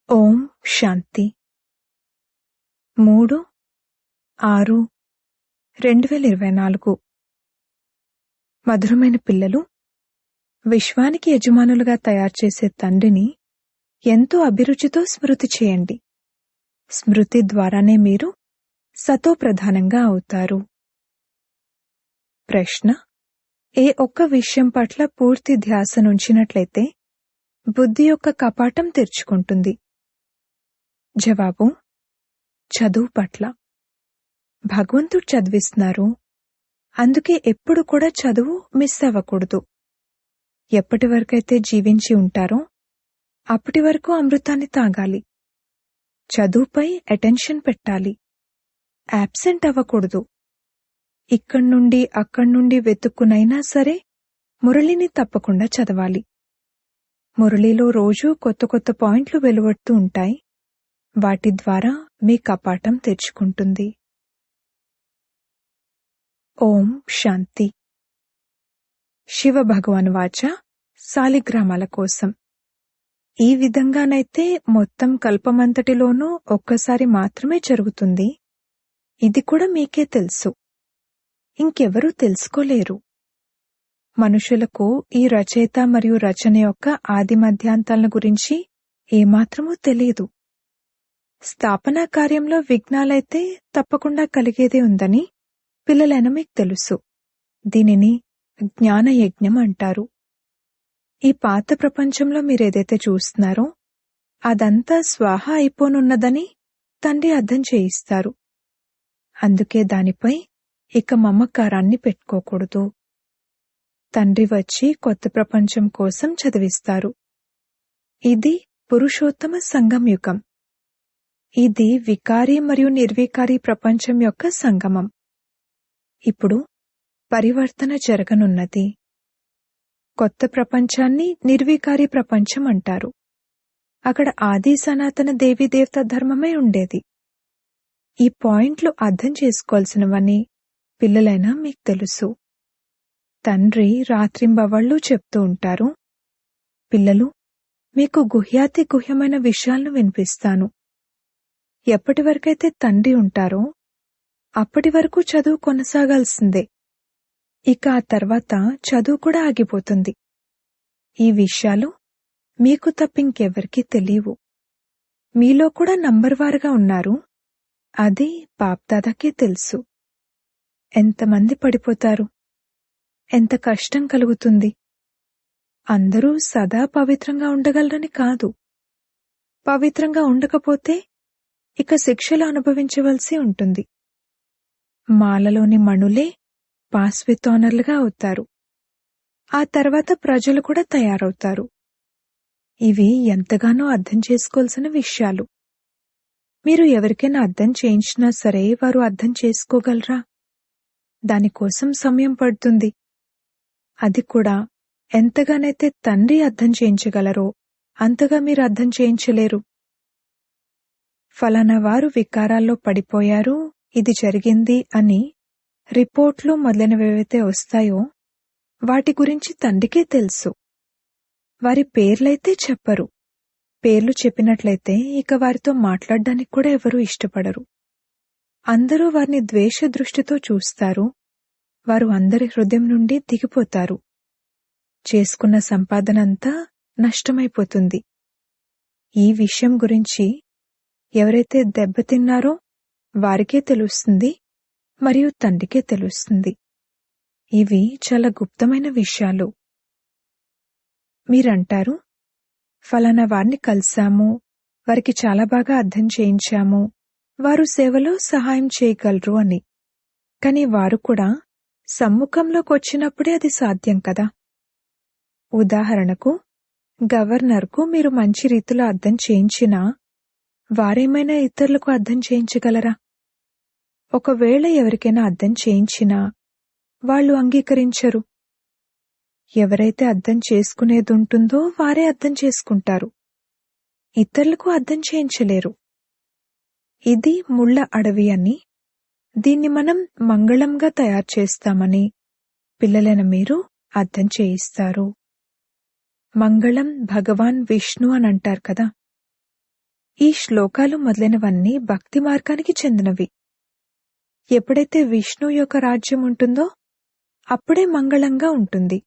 ఓం శాంతి 3/6/2024 మధురమైన పిల్లలు, విశ్వానికి యజమానులుగా తయారుచేసే తండ్రిని ఎంతో అభిరుచితో స్మృతి చేయండి. స్మృతి ద్వారానే మీరు సతో ప్రధానంగా అవుతారు. ప్రశ్న: ఏ ఒక్క విషయం పట్ల పూర్తి ధ్యాసనుంచినట్లయితే బుద్ధి యొక్క కపాటం తెరుచుకుంటుంది? జవాబు: చదువు పట్ల. భగవంతుడు చదివిస్తున్నారు, అందుకే ఎప్పుడు కూడా చదువు మిస్ అవ్వకూడదు. ఎప్పటి వరకైతే జీవించి ఉంటారో అప్పటి వరకు అమృతాన్ని తాగాలి. చదువుపై అటెన్షన్ పెట్టాలి. యాబ్సెంట్ అవ్వకూడదు. ఇక్కడ్నుండి అక్కడ్నుండి వెతుక్కునైనా సరే మురళిని తప్పకుండా చదవాలి. మురళిలో రోజూ కొత్త కొత్త పాయింట్లు వెలువడుతూ ఉంటాయి. వాటి ద్వారా మీ కపాటం తెరుచుకుంటుంది. ఓం శాంతి. శివ భగవాన్ వాచ సాలిగ్రామాల కోసం. ఈ విధంగానైతే మొత్తం కల్పమంతటిలోనూ ఒక్కసారి మాత్రమే జరుగుతుంది. ఇది కూడా మీకే తెలుసు, ఇంకెవరూ తెలుసుకోలేరు. మనుషులకు ఈ రచయిత మరియు రచన యొక్క ఆది మధ్యాంతాల గురించి ఏమాత్రమూ తెలియదు. స్థాపనా కార్యంలో విఘ్నాలైతే తప్పకుండా కలిగేదే ఉందని పిల్లలైన మీకు తెలుసు. దీనిని జ్ఞానయజ్ఞం అంటారు. ఈ పాత ప్రపంచంలో మీరేదైతే చూస్తున్నారో అదంతా స్వాహ అయిపోనున్నదని తండ్రి అర్థం చేయిస్తారు. అందుకే దానిపై ఇక మమకారాన్ని పెట్టుకోకూడదు. తండ్రి వచ్చి కొత్త ప్రపంచం కోసం చదివిస్తారు. ఇది పురుషోత్తమ సంగం యుగం. ఇది వికారి మరియు నిర్వికారి ప్రపంచం యొక్క సంగమం. ఇప్పుడు పరివర్తన జరగనున్నది. కొత్త ప్రపంచాన్ని నిర్వికారి ప్రపంచం అంటారు. అక్కడ ఆది సనాతన దేవీదేవత ధర్మమే ఉండేది. ఈ పాయింట్లు అర్థం చేసుకోవాల్సినవని పిల్లలైనా మీకు తెలుసు. తండ్రి రాత్రింబవళ్లూ చెప్తూ ఉంటారు, పిల్లలు, మీకు గుహ్యాతి గుహ్యమైన విషయాలను వినిపిస్తాను. ఎప్పటి వరకైతే తండ్రి ఉంటారో అప్పటి వరకు చదువు కొనసాగాల్సిందే. ఇక ఆ తర్వాత చదువు కూడా ఆగిపోతుంది. ఈ విషయాలు మీకు తప్పింకెవరికీ తెలియవు. మీలో కూడా నంబర్వారుగా ఉన్నారు. అది బాప్దాదాకే తెలుసు. ఎంతమంది పడిపోతారు, ఎంత కష్టం కలుగుతుంది. అందరూ సదా పవిత్రంగా ఉండగలరని కాదు. పవిత్రంగా ఉండకపోతే ఇక శిక్షలు అనుభవించవలసి ఉంటుంది. మాలలోని మణులే పాస్ విత్ ఆనర్లుగా అవుతారు. ఆ తర్వాత ప్రజలు కూడా తయారవుతారు. ఇవి ఎంతగానో అర్థం చేసుకోవాల్సిన విషయాలు. మీరు ఎవరికైనా అర్థం చేయించినా సరే వారు అర్థం చేసుకోగలరా? దానికోసం సమయం పడుతుంది. అది కూడా ఎంతగానైతే తండ్రి అర్థం చేయించగలరో అంతగా మీరు అర్థం చేయించలేరు. ఫలానా వారు వికారాల్లో పడిపోయారు, ఇది జరిగింది అని రిపోర్ట్లు మొదలైనవేవైతే వస్తాయో వాటి గురించి తండ్రికే తెలుసు. వారి పేర్లైతే చెప్పరు. పేర్లు చెప్పినట్లయితే ఇక వారితో మాట్లాడడానికి కూడా ఎవరూ ఇష్టపడరు. అందరూ వారిని ద్వేష దృష్టితో చూస్తారు. వారు అందరి హృదయం నుండి దిగిపోతారు. చేసుకున్న సంపాదనంతా నష్టమైపోతుంది. ఈ విషయం గురించి ఎవరైతే దెబ్బతిన్నారో వారికే తెలుస్తుంది మరియు తండ్రికే తెలుస్తుంది. ఇవి చాలా గుప్తమైన విషయాలు. మీరంటారు, ఫలానా వారిని కలిశాము, వారికి చాలా బాగా అర్థం చేయించాము, వారు సేవలో సహాయం చేయగలరు అని. కాని వారు కూడా సమ్ముఖంలోకి వచ్చినప్పుడే అది సాధ్యం కదా. ఉదాహరణకు, గవర్నర్కు మీరు మంచి రీతిలో అర్థం చేయించినా వారేమైనా ఇతరులకు అర్థం చేయించగలరా? ఒకవేళ ఎవరికైనా అర్థం చేయించినా వాళ్ళు అంగీకరించరు. ఎవరైతే అర్థం చేసుకునేదుంటుందో వారే అర్థం చేసుకుంటారు. ఇతరులకు అర్థం చేయించలేరు. ఇది ముళ్ళ అడవి అని, దీన్ని మనం మంగళంగా తయారు చేస్తామని పిల్లలైన మీరు అర్థం చేయిస్తారు. మంగళం భగవాన్ విష్ణు అని అంటారు కదా. ఈ శ్లోకాలు మొదలైనవన్నీ భక్తి మార్గానికి చెందినవి. ఎప్పుడైతే విష్ణు యొక్క రాజ్యం ఉంటుందో అప్పుడే మంగళంగా ఉంటుంది.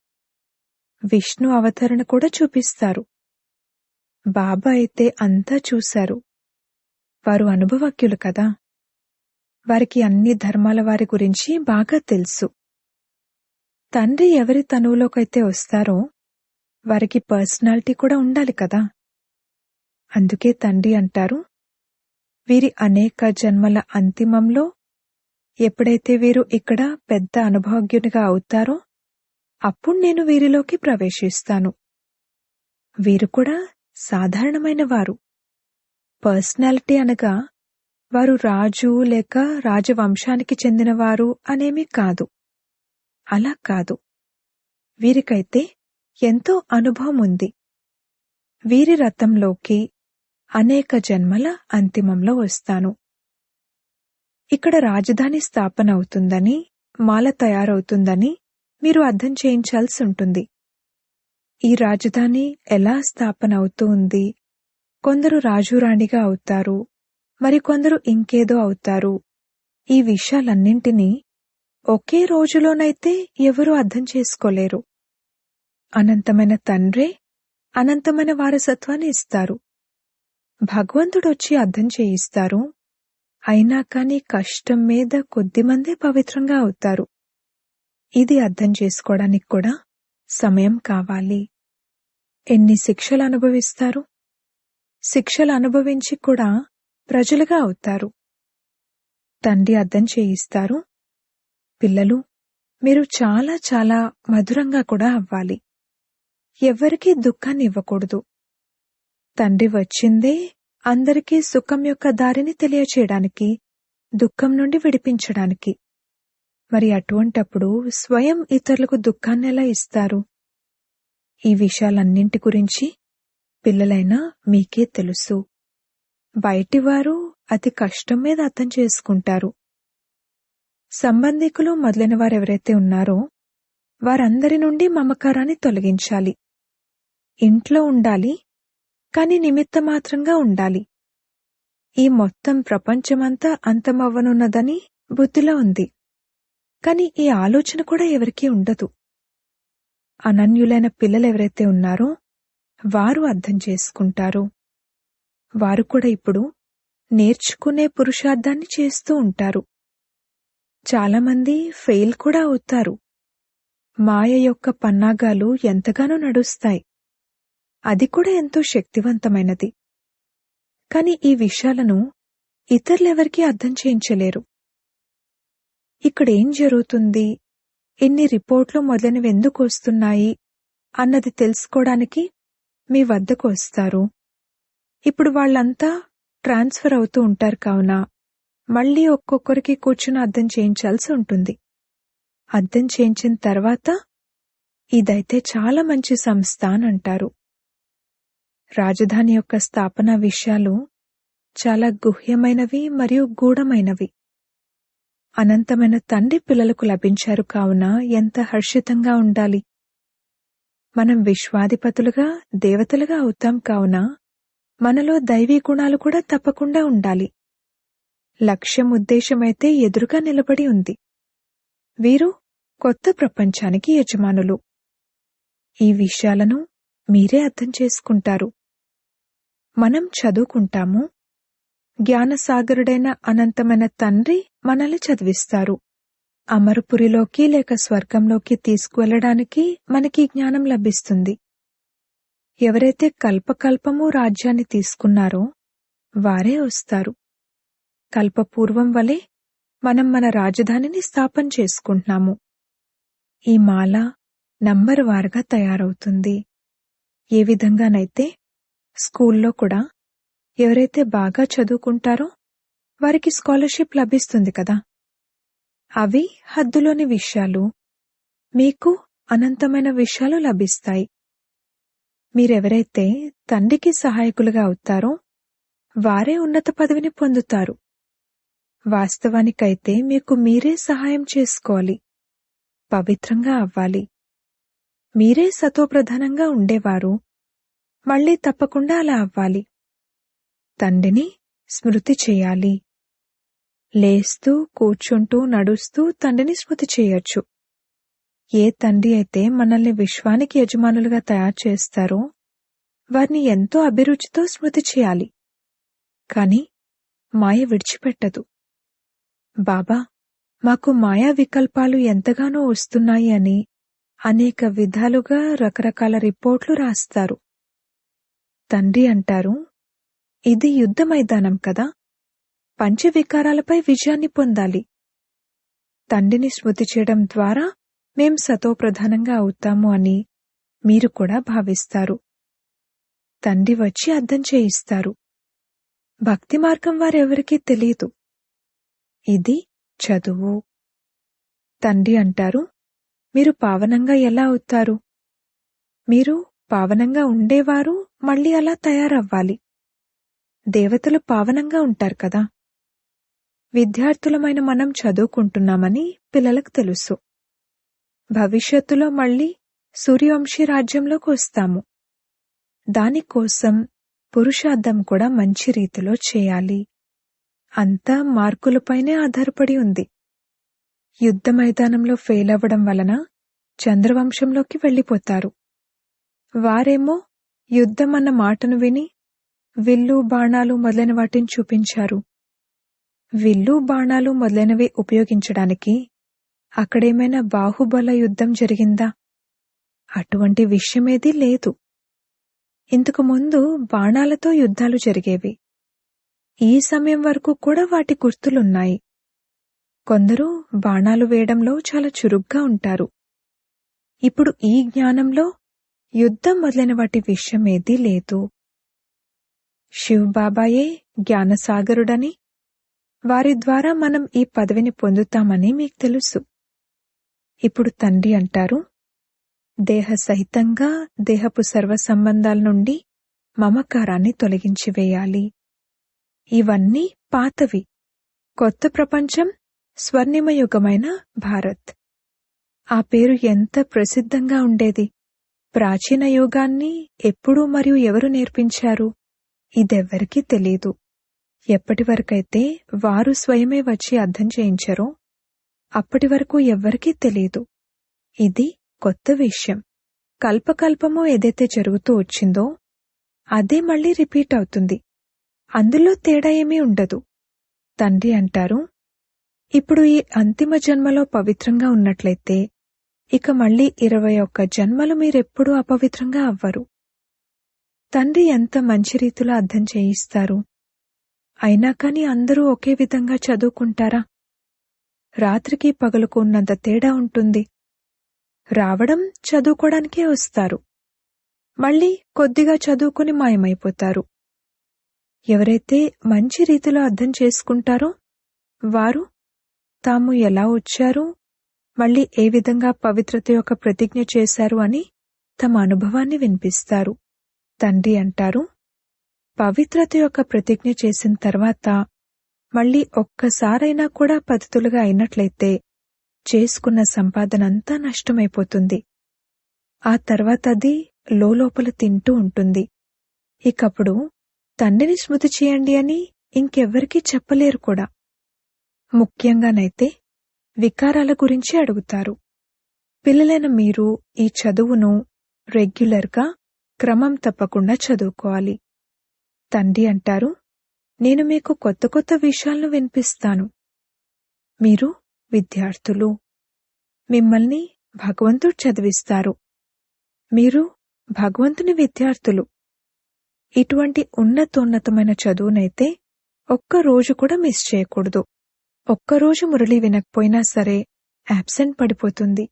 విష్ణు అవతరణ కూడా చూపిస్తారు. బాబా అయితే అంతా చూశారు. వారు అనుభవజ్ఞులు కదా. వారికి అన్ని ధర్మాల వారి గురించి బాగా తెలుసు. తండ్రి ఎవరి తనువులోకైతే వస్తారో వారికి పర్సనాలిటీ కూడా ఉండాలి కదా. అందుకే తండ్రి అంటారు, వీరి అనేక జన్మల అంతిమంలో ఎప్పుడైతే వీరు ఇక్కడ పెద్ద అనుభవజ్ఞునిగా అవుతారో అప్పుడు నేను వీరిలోకి ప్రవేశిస్తాను. వీరు కూడా సాధారణమైన వారు. పర్సనాలిటీ అనగా వారు రాజు లేక రాజవంశానికి చెందినవారు అనేమీ కాదు. అలా కాదు. వీరికైతే ఎంతో అనుభవం ఉంది. వీరి రథంలోకి అనేక జన్మల అంతిమంలో వస్తాను. ఇక్కడ రాజధాని స్థాపన అవుతుందని, మాల తయారవుతుందని మీరు అర్థం చేయించాల్సి ఉంటుంది. ఈ రాజధాని ఎలా స్థాపన అవుతూ ఉంది, కొందరు రాజురాణిగా అవుతారు, మరికొందరు ఇంకేదో అవుతారు. ఈ విషయాలన్నింటినీ ఒకే రోజులోనైతే ఎవరూ అర్థం చేసుకోలేరు. అనంతమైన తండ్రే అనంతమైన వారసత్వాన్ని ఇస్తారు. భగవంతుడొచ్చి అర్థం చేయిస్తారు. అయినా కాని కష్టం మీద కొద్దిమందే పవిత్రంగా అవుతారు. ఇది అర్థం చేసుకోవడానికి కూడా సమయం కావాలి. ఎన్ని శిక్షలు అనుభవిస్తారు? శిక్షలు అనుభవించి కూడా ప్రజలుగా అవుతారు. తండ్రి అర్థం చేయిస్తారు, పిల్లలు మీరు చాలా చాలా మధురంగా కూడా అవ్వాలి. ఎవ్వరికీ దుఃఖాన్ని ఇవ్వకూడదు. తండ్రి వచ్చిందే అందరికీ సుఖం యొక్క దారిని తెలియచేయడానికి, దుఃఖం నుండి విడిపించడానికి. మరి అటువంటప్పుడు స్వయం ఇతరులకు దుఃఖాన్ని ఎలా ఇస్తారు? ఈ విషయాలన్నింటి గురించి పిల్లలైనా మీకే తెలుసు. బయటివారు అతి కష్టం మీద అర్థం చేసుకుంటారు. సంబంధికులు మొదలైన వారెవరైతే ఉన్నారో వారందరి నుండి మమకారాన్ని తొలగించాలి. ఇంట్లో ఉండాలి, కాని నిమిత్తమాత్రంగా ఉండాలి. ఈ మొత్తం ప్రపంచమంతా అంతమవ్వనున్నదని బుద్ధిలో ఉంది. కాని ఈ ఆలోచన కూడా ఎవరికీ ఉండదు. అనన్యులైన పిల్లలెవరైతే ఉన్నారో వారు అర్థం చేసుకుంటారు. వారు కూడా ఇప్పుడు నేర్చుకునే పురుషార్థాన్ని చేస్తూ ఉంటారు. చాలామంది ఫెయిల్ కూడా అవుతారు. మాయ యొక్క పన్నాగాలు ఎంతగానో నడుస్తాయి. అది కూడా ఎంతో శక్తివంతమైనది. కాని ఈ విషయాలను ఇతరులెవరికీ అర్థం చేయించలేరు. ఇక్కడేం జరుగుతుంది, ఇన్ని రిపోర్ట్లు మొదలైనవి ఎందుకు వస్తున్నాయి అన్నది తెలుసుకోవడానికి మీ వద్దకు వస్తారు. ఇప్పుడు వాళ్ళంతా ట్రాన్స్ఫర్ అవుతూ ఉంటారు కావున మళ్లీ ఒక్కొక్కరికి కూర్చుని అర్థం చేయించాల్సి ఉంటుంది. అర్థం చేయించిన తర్వాత ఇదైతే చాలా మంచి సంస్థ అని అంటారు. రాజధాని యొక్క స్థాపన విషయాలు చాలా గుహ్యమైనవి మరియు గూఢమైనవి. అనంతమైన తండ్రి పిల్లలకు లభించారు కావున ఎంత హర్షితంగా ఉండాలి. మనం విశ్వాధిపతులుగా దేవతలుగా అవుతాం కావున మనలో దైవీ గుణాలు కూడా తప్పకుండా ఉండాలి. లక్ష్యం ఉద్దేశమైతే ఎదురుగా నిలబడి ఉంది. వీరు కొత్త ప్రపంచానికి యజమానులు. ఈ విషయాలను మీరే అర్థం చేసుకుంటారు. మనం చదువుకుంటాము. జ్ఞానసాగరుడైన అనంతమైన తండ్రి మనల్ని చదివిస్తారు. అమరపురిలోకి లేక స్వర్గంలోకి తీసుకువెళ్లడానికి మనకి జ్ఞానం లభిస్తుంది. ఎవరైతే కల్పకల్పము రాజ్యాన్ని తీసుకున్నారో వారే వస్తారు. కల్పపూర్వం వలె మనం మన రాజధానిని స్థాపన చేసుకుంటున్నాము. ఈ మాల నంబర్ వారుగా తయారవుతుంది. ఏ విధంగానైతే స్కూల్లో కూడా ఎవరైతే బాగా చదువుకుంటారో వారికి స్కాలర్షిప్ లభిస్తుంది కదా. అవి హద్దులోని విషయాలు. మీకు అనంతమైన విషయాలు లభిస్తాయి. మీరెవరైతే తండ్రికి సహాయకులుగా అవుతారో వారే ఉన్నత పదవిని పొందుతారు. వాస్తవానికైతే మీకు మీరే సహాయం చేసుకోవాలి. పవిత్రంగా అవ్వాలి. మీరే సతోప్రధానంగా ఉండేవారు. మళ్లీ తప్పకుండా అలా అవ్వాలి. తండ్రిని స్మృతి చేయాలి. లేస్తూ, కూర్చుంటూ, నడుస్తూ తండ్రిని స్మృతి చేయొచ్చు. ఏ తండ్రి అయితే మనల్ని విశ్వానికి యజమానులుగా తయారు చేస్తారో వారిని ఎంతో అభిరుచితో స్మృతి చేయాలి. కాని మాయ విడిచిపెట్టదు. బాబా, మాకు మాయా వికల్పాలు ఎంతగానో వస్తున్నాయి అని అనేక విధాలుగా రకరకాల రిపోర్ట్లు రాస్తారు. తండ్రి అంటారు, ఇది యుద్ధ మైదానం కదా, పంచవికారాలపై విజయాన్ని పొందాలి. తండ్రిని స్మృతి చేయడం ద్వారా మేం సతోప్రధానంగా అవుతాము అని మీరు కూడా భావిస్తారు. తండ్రి వచ్చి అర్థం చేయిస్తారు. భక్తి మార్గం వారెవరికీ తెలియదు. ఇది చదువు. తండ్రి అంటారు, మీరు పావనంగా ఎలా అవుతారు? మీరు పావనంగా ఉండేవారు మళ్ళీ అలా తయారవ్వాలి. దేవతలు పావనంగా ఉంటారు కదా. విద్యార్థులమైన మనం చదువుకుంటున్నామని పిల్లలకు తెలుసు. భవిష్యత్తులో మళ్ళీ సూర్యవంశీ రాజ్యంలోకి వస్తాము. దానికోసం పురుషార్థం కూడా మంచి రీతిలో చేయాలి. అంతా మార్కులపైనే ఆధారపడి ఉంది. యుద్ధ మైదానంలో ఫెయిల్ అవ్వడం వలన చంద్రవంశంలోకి వెళ్లిపోతారు. వారేమో యుద్ధం అన్న మాటను విని విల్లు, బాణాలు మొదలైన వాటిని చూపించారు. విల్లు, బాణాలు మొదలైనవి ఉపయోగించడానికి అక్కడేమైనా బాహుబల యుద్ధం జరిగిందా? అటువంటి విషయమేదీ లేదు. ఇంతకు ముందు బాణాలతో యుద్ధాలు జరిగేవి. ఈ సమయం వరకు కూడా వాటి గుర్తులున్నాయి. కొందరు బాణాలు వేయడంలో చాలా చురుగ్గా ఉంటారు. ఇప్పుడు ఈ జ్ఞానంలో యుద్ధం మొదలైన వాటి విషయమేదీ లేదు. శివబాబాయే జ్ఞానసాగరుడని, వారి ద్వారా మనం ఈ పదవిని పొందుతామని మీకు తెలుసు. ఇప్పుడు తండ్రి అంటారు, దేహ సహితంగా దేహపు సర్వ సంబంధాల నుండి మమకారాన్ని తొలగించివేయాలి. ఇవన్నీ పాతవి. కొత్త ప్రపంచం స్వర్ణిమయుగమైన భారత్. ఆ పేరు ఎంత ప్రసిద్ధంగా ఉండేది. ప్రాచీన యుగాన్ని ఎప్పుడు మరియు ఎవరు నేర్పించారు? ఇదెవ్వరికీ తెలీదు. ఎప్పటివరకైతే వారు స్వయమే వచ్చి అర్థం చేయించారో అప్పటి వరకు ఎవ్వరికీ తెలీదు. ఇది కొత్త విషయం. కల్పకల్పము ఏదైతే జరుగుతూ వచ్చిందో అదే మళ్లీ రిపీట్ అవుతుంది. అందులో తేడా ఏమీ ఉండదు. తండ్రి అంటారు, ఇప్పుడు ఈ అంతిమ జన్మలో పవిత్రంగా ఉన్నట్లయితే ఇక మళ్లీ 21 జన్మలు మీరెప్పుడూ అపవిత్రంగా అవ్వరు. తండ్రి ఎంత మంచి రీతిలో అర్థం చేయిస్తారు. అయినా కాని అందరూ ఒకే విధంగా చదువుకుంటారా? రాత్రికి పగలుకు ఉన్నంత తేడా ఉంటుంది. రావడం చదువుకోవడానికే వస్తారు. మళ్లీ కొద్దిగా చదువుకుని మాయమైపోతారు. ఎవరైతే మంచి రీతిలో అర్థం చేసుకుంటారో వారు తాము ఎలా వచ్చారు, మళ్లీ ఏ విధంగా పవిత్రత యొక్క ప్రతిజ్ఞ చేశారు అని తమ అనుభవాన్ని వినిపిస్తారు. తండ్రి అంటారు, పవిత్రత యొక్క ప్రతిజ్ఞ చేసిన తర్వాత మళ్లీ ఒక్కసారైనా కూడా పతితులుగా అయినట్లయితే చేసుకున్న సంపాదనంతా నష్టమైపోతుంది. ఆ తర్వాత అది లోపల తింటూ ఉంటుంది. ఇకప్పుడు తండ్రిని స్మృతి చేయండి అని ఇంకెవ్వరికీ చెప్పలేరు కూడా. ముఖ్యంగానైతే వికారాల గురించి అడుగుతారు. పిల్లలైన మీరు ఈ చదువును రెగ్యులర్గా క్రమం తప్పకుండా చదువుకోవాలి. తండ్రి అంటారు, నేను మీకు కొత్త కొత్త విషయాలను వినిపిస్తాను. మీరు విద్యార్థులు. మిమ్మల్ని భగవంతుడు చదివిస్తారు. మీరు భగవంతుని విద్యార్థులు. ఇటువంటి ఉన్నతోన్నతమైన చదువునైతే ఒక్కరోజు కూడా మిస్ చేయకూడదు. ఒక్కరోజు మురళి వినకపోయినా సరే యాబ్సెంట్ పడిపోతుంది.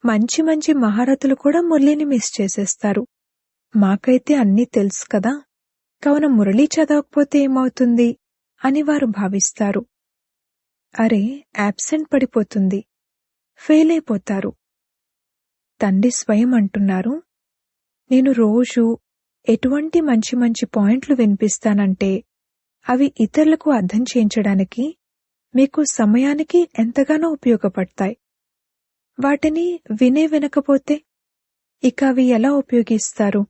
మంచి మంచి మహారథులు కూడా మురళిని మిస్ చేసేస్తారు. మాకైతే అన్నీ తెలుసు కదా, కావున మురళి చదవకపోతే ఏమవుతుంది అని వారు భావిస్తారు. అరే, యాబ్సెంట్ పడిపోతుంది, ఫెయిల్ అయిపోతారు. తండ్రి స్వయం అంటున్నారు, నేను రోజూ ఎటువంటి మంచి మంచి పాయింట్లు వినిపిస్తానంటే అవి ఇతరులకు అర్థం చేయించడానికి మీకు సమయానికి ఎంతగానో ఉపయోగపడతాయి. వాటిని వినకపోతే ఇక అవి ఎలా ఉపయోగిస్తారు?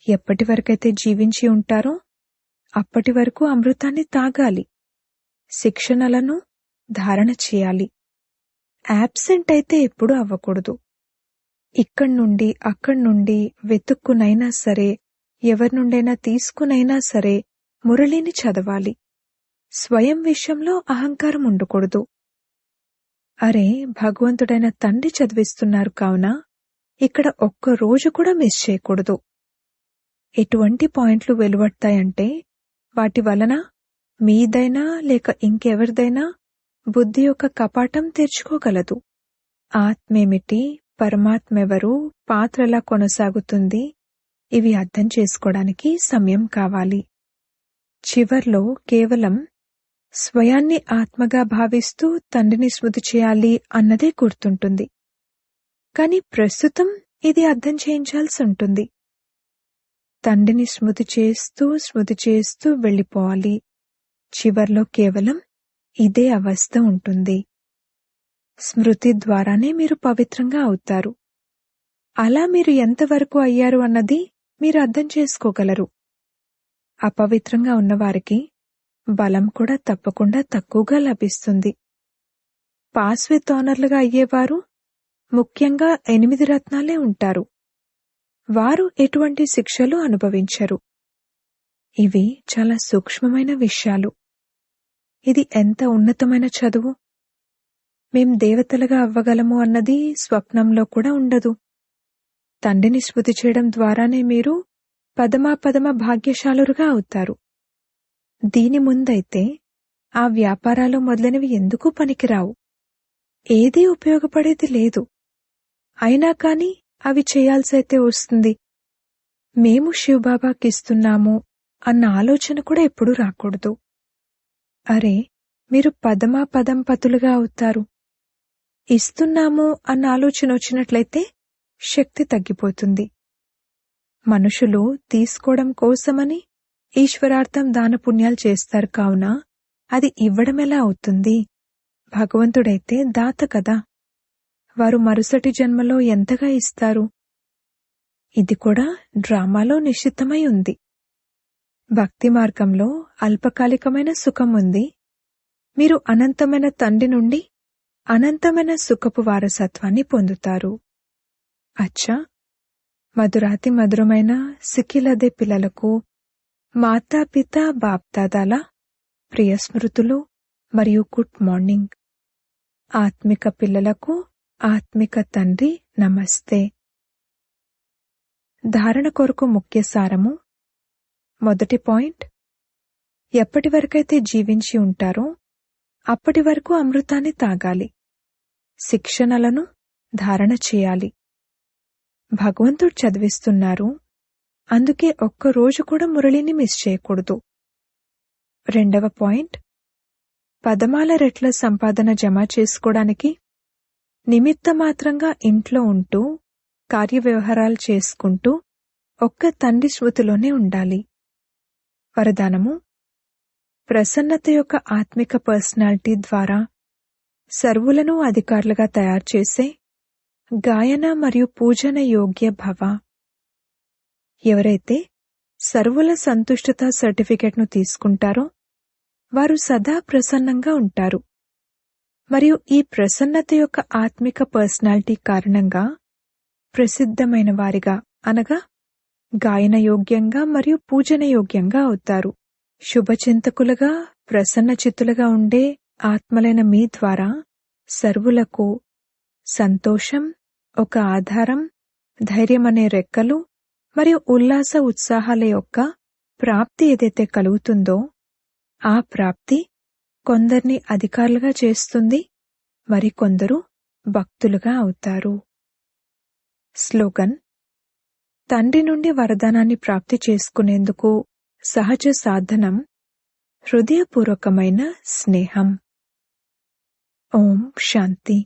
ఎప్పటివరకైతే జీవించి ఉంటారో అప్పటి వరకు అమృతాన్ని తాగాలి, శిక్షణలను ధారణ చేయాలి. యాబ్సెంట్ అయితే ఎప్పుడూ అవ్వకూడదు. ఇక్కడ్నుండి అక్కడ్నుండి వెతుక్కునైనా సరే, ఎవరి నుండైనా తీసుకునైనా సరే మురళిని చదవాలి. స్వయం విషయంలో అహంకారం ఉండకూడదు. అరే, భగవంతుడైన తండ్రి చదివిస్తున్నారు కావున ఇక్కడ ఒక్క రోజు కూడా మిస్ చేయకూడదు. ఎటువంటి పాయింట్లు వెలువడతాయంటే వాటి వలన మీదైనా లేక ఇంకెవరిదైనా బుద్ధి యొక్క కపాటం తెరుచుకోగలదు. ఆత్మేమిటి, పరమాత్మెవరు, పాత్ర ఎలా కొనసాగుతుంది, ఇవి అర్థం చేసుకోవడానికి సమయం కావాలి. చివర్లో కేవలం స్వయాన్ని ఆత్మగా భావిస్తూ తండ్రిని స్మృతి చేయాలి అన్నదే గుర్తుంటుంది. కాని ప్రస్తుతం ఇది అర్థం చేయించాల్సి ఉంటుంది. తండ్రిని స్మృతి చేస్తూ వెళ్ళిపోవాలి. చివర్లో కేవలం ఇదే అవస్థ ఉంటుంది. స్మృతి ద్వారానే మీరు పవిత్రంగా అవుతారు. అలా మీరు ఎంతవరకు అయ్యారు అన్నది మీరు అర్థం చేసుకోగలరు. అపవిత్రంగా ఉన్నవారికి బలం కూడా తప్పకుండా తక్కువగా లభిస్తుంది. పాస్ విత్ ఆనర్లుగా అయ్యేవారు ముఖ్యంగా 8 రత్నాలే ఉంటారు. వారు ఎటువంటి శిక్షలు అనుభవించరు. ఇవి చాలా సూక్ష్మమైన విషయాలు. ఇది ఎంత ఉన్నతమైన చదువు! మేం దేవతలుగా అవ్వగలము అన్నది స్వప్నంలో కూడా ఉండదు. తండ్రిని స్మృతి చేయడం ద్వారానే మీరు పదమా భాగ్యశాలురుగా అవుతారు. దీని ముందైతే ఆ వ్యాపారాలు మొదలైనవి ఎందుకు పనికిరావు. ఏదీ ఉపయోగపడేది లేదు. అయినా కాని అవి చేయాల్సైతే వస్తుంది. మేము శివబాబాకిస్తున్నాము అన్న ఆలోచన కూడా ఎప్పుడూ రాకూడదు. అరే, మీరు పదం పతులుగా అవుతారు. ఇస్తున్నాము అన్న ఆలోచన వచ్చినట్లయితే శక్తి తగ్గిపోతుంది. మనుషులు తీసుకోవడం కోసమని ఈశ్వరార్థం దానపుణ్యాలు చేస్తారు కావున అది ఇవ్వడమెలా అవుతుంది? భగవంతుడైతే దాత కదా, వారు మరుసటి జన్మలో ఎంతగా ఇస్తారు? ఇది కూడా డ్రామాలో నిశ్చితమై ఉంది. భక్తి మార్గంలో అల్పకాలికమైన సుఖం ఉంది. మీరు అనంతమైన తండ్రి నుండి అనంతమైన సుఖపు వారసత్వాన్ని పొందుతారు. అచ్చా, మధురాతి మధురమైన సిక్కిలదే పిల్లలకు మాతాపిత బాప్దాదాల ప్రియ స్మృతులు మరియు గుడ్ మార్నింగ్. ఆత్మిక పిల్లలకు ఆత్మిక తండ్రి నమస్తే. ధారణ కొరకు ముఖ్య సారము. మొదటి పాయింట్, ఎప్పటి వరకైతే జీవించి ఉంటారో అప్పటి వరకు అమృతాన్ని తాగాలి, శిక్షణలను ధారణ చేయాలి. భగవంతుడు చదివిస్తున్నారు, అందుకే ఒక్క రోజు కూడా మురళిని మిస్ చేయకూడదు. రెండవ పాయింట్, పదమాల రెట్ల సంపాదన జమ చేసుకోవడానికి నిమిత్తమాత్రంగా ఇంట్లో ఉంటూ కార్యవ్యవహారాలు చేసుకుంటూ ఒక్క తండ్రి స్మృతిలోనే ఉండాలి. వరదానము, ప్రసన్నత యొక్క ఆత్మిక పర్సనాలిటీ ద్వారా సర్వులను అధికారులుగా తయారు చేసే గాయన మరియు పూజన యోగ్య భవ. ఎవరైతే సర్వుల సంతుష్టత సర్టిఫికెట్ను తీసుకుంటారో వారు సదా ప్రసన్నంగా ఉంటారు. మరియు ఈ ప్రసన్నత యొక్క ఆత్మిక పర్సనాలిటీ కారణంగా ప్రసిద్ధమైన వారిగా అనగా గాయన యోగ్యంగా మరియు పూజన యోగ్యంగా అవుతారు. శుభచింతకులుగా ప్రసన్న చిత్తులుగా ఉండే ఆత్మలైన మీ ద్వారా సర్వులకు సంతోషం, ఒక ఆధారం, ధైర్యమనే రెక్కలు మరియు ఉల్లాస ఉత్సాహాల యొక్క ప్రాప్తి ఏదైతే కలుగుతుందో ఆ ప్రాప్తి కొందరిని అధికారులుగా చేస్తుంది, మరికొందరు భక్తులుగా అవుతారు. స్లోగన్: తండ్రి నుండి వరదానాన్ని ప్రాప్తి చేసుకునేందుకు సహజ సాధనం హృదయపూర్వకమైన స్నేహం. ఓం శాంతి.